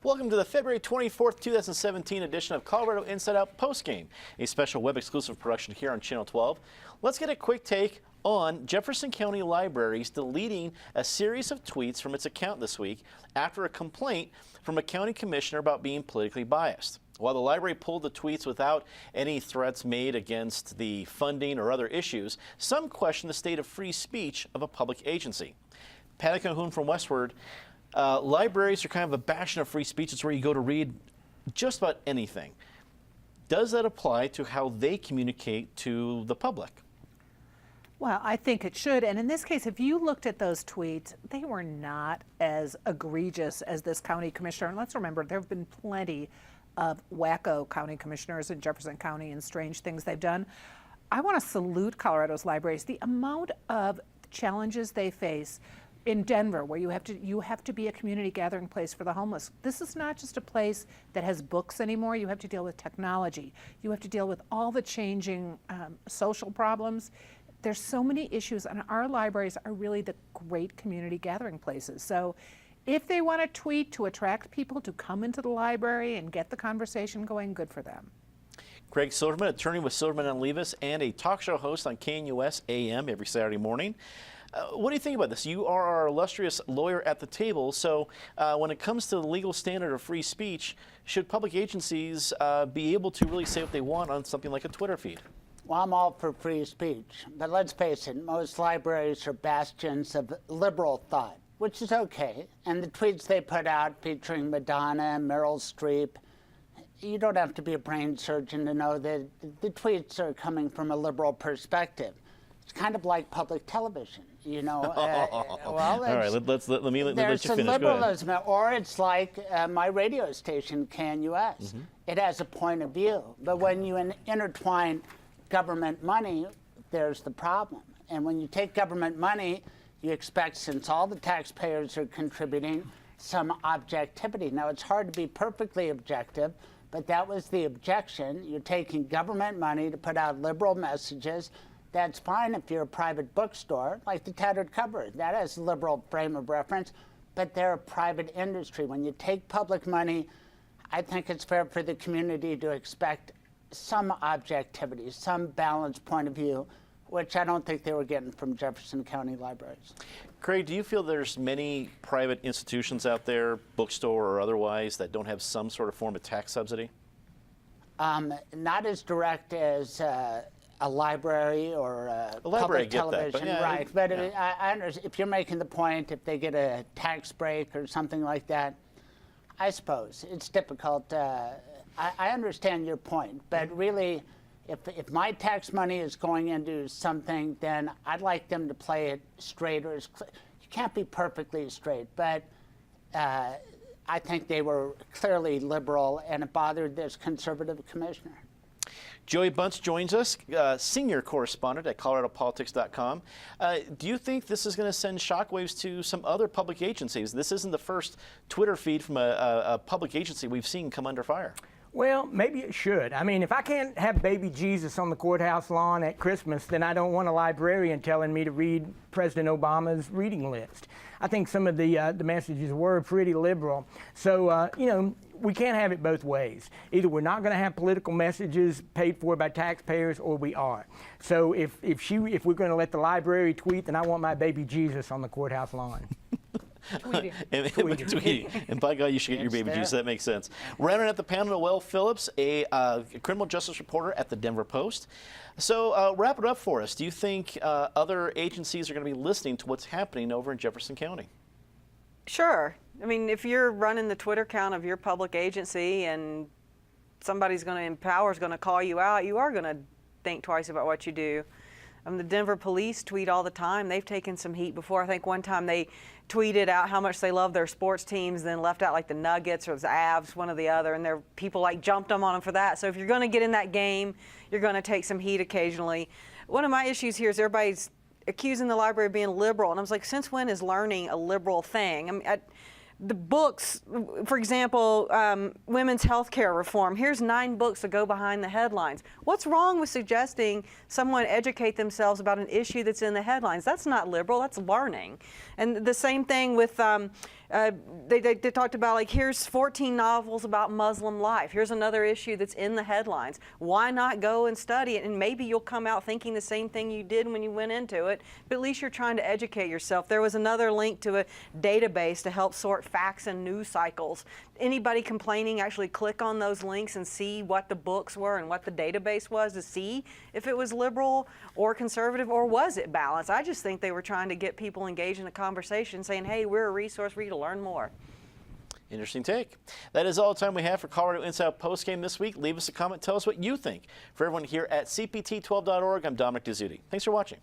Welcome to the February 24th, 2017 edition of Colorado Inside Out Postgame, a special web exclusive production here on Channel 12. Let's get a quick take on Jefferson County Libraries deleting a series of tweets from its account this week after a complaint from a county commissioner about being politically biased. While the library pulled the tweets without any threats made against the funding or other issues, some question the state of free speech of a public agency. Patty Calhoun from Westward. Libraries are kind of a bastion of free speech. It's where you go to read just about anything. Does that apply to how they communicate to the public? Well, I think it should. And in this case, if you looked at those tweets, they were not as egregious as this county commissioner. And let's remember, there have been plenty of wacko county commissioners in Jefferson County and strange things they've done. I want to salute Colorado's libraries. The amount of challenges they face in Denver, where you have to be a community gathering place for the homeless. This is not just a place that has books anymore. You have to deal with technology. You have to deal with all the changing social problems. There's so many issues, and our libraries are really the great community gathering places. So if they want to tweet to attract people to come into the library and get the conversation going, good for them. Greg Silverman, attorney with Silverman & Levis and a talk show host on KNUS AM every Saturday morning. What do you think about this? You are our illustrious lawyer at the table, so when it comes to the legal standard of free speech, should public agencies be able to really say what they want on something like a Twitter feed? Well, I'm all for free speech, but let's face it, most libraries are bastions of liberal thought, which is okay. And the tweets they put out featuring Madonna, Meryl Streep, you don't have to be a brain surgeon to know that the tweets are coming from a liberal perspective. It's kind of like public television, you know. Well, all right, let me let you finish. There's liberalism, or it's like my radio station, KNUS. It has a point of view, but when you intertwine government money, there's the problem. And when you take government money, you expect, since all the taxpayers are contributing, some objectivity. Now, it's hard to be perfectly objective, but that was the objection. You're taking government money to put out liberal messages. That's fine if you're a private bookstore, like the Tattered Cover. That has a liberal frame of reference, but they're a private industry. When you take public money, I think it's fair for the community to expect some objectivity, some balanced point of view, which I don't think they were getting from Jefferson County Libraries. Craig, do you feel there's many private institutions out there, bookstore or otherwise, that don't have some sort of form of tax subsidy? Not as direct as a library or public television, that, right? But I understand if you're making the point, if they get a tax break or something like that, I suppose it's difficult. I understand your point, but really, if my tax money is going into something, then I'd like them to play it straight, or you can't be perfectly straight, but I think they were clearly liberal, and it bothered this conservative commissioner. Joey Bunce joins us, senior correspondent at coloradopolitics.com. Do you think this is going to send shockwaves to some other public agencies? This isn't the first Twitter feed from a public agency we've seen come under fire. Well, maybe it should. I mean, if I can't have baby Jesus on the courthouse lawn at Christmas, then I don't want a librarian telling me to read President Obama's reading list. I think some of the messages were pretty liberal. So, you know, we can't have it both ways. Either we're not going to have political messages paid for by taxpayers, or we are. So if we're going to let the library tweet, then I want my baby Jesus on the courthouse lawn. Tweeting. And by God, you should get your baby juice. That makes sense. Rounding out the panel, Noel Phillips, a criminal justice reporter at the Denver Post. So wrap it up for us. Do you think other agencies are going to be listening to what's happening over in Jefferson County? Sure. I mean, if you're running the Twitter account of your public agency and somebody's going to, in power, is going to call you out, you are going to think twice about what you do. The Denver police tweet all the time. They've taken some heat before. I think one time they tweeted out how much they love their sports teams, then left out like the Nuggets or the Avs, one or the other, and their people like jumped them on them for that. So if you're going to get in that game, you're going to take some heat occasionally. One of my issues here is everybody's accusing the library of being liberal, and I was like, since when is learning a liberal thing? I mean, the books, for example, women's health care reform, here's 9 books that go behind the headlines. What's wrong with suggesting someone educate themselves about an issue that's in the headlines? That's not liberal, that's learning. And the same thing with They talked about, like, here's 14 novels about Muslim life. Here's another issue that's in the headlines. Why not go and study it? And maybe you'll come out thinking the same thing you did when you went into it, but at least you're trying to educate yourself. There was another link to a database to help sort facts and news cycles. Anybody complaining, actually click on those links and see what the books were and what the database was to see if it was liberal or conservative, or was it balanced? I just think they were trying to get people engaged in a conversation, saying, hey, we're a resource for you to learn more. Interesting take. That is all the time we have for Colorado Inside Out Postgame this week. Leave us a comment. Tell us what you think. For everyone here at CPT12.org, I'm Dominic Dezzutti. Thanks for watching.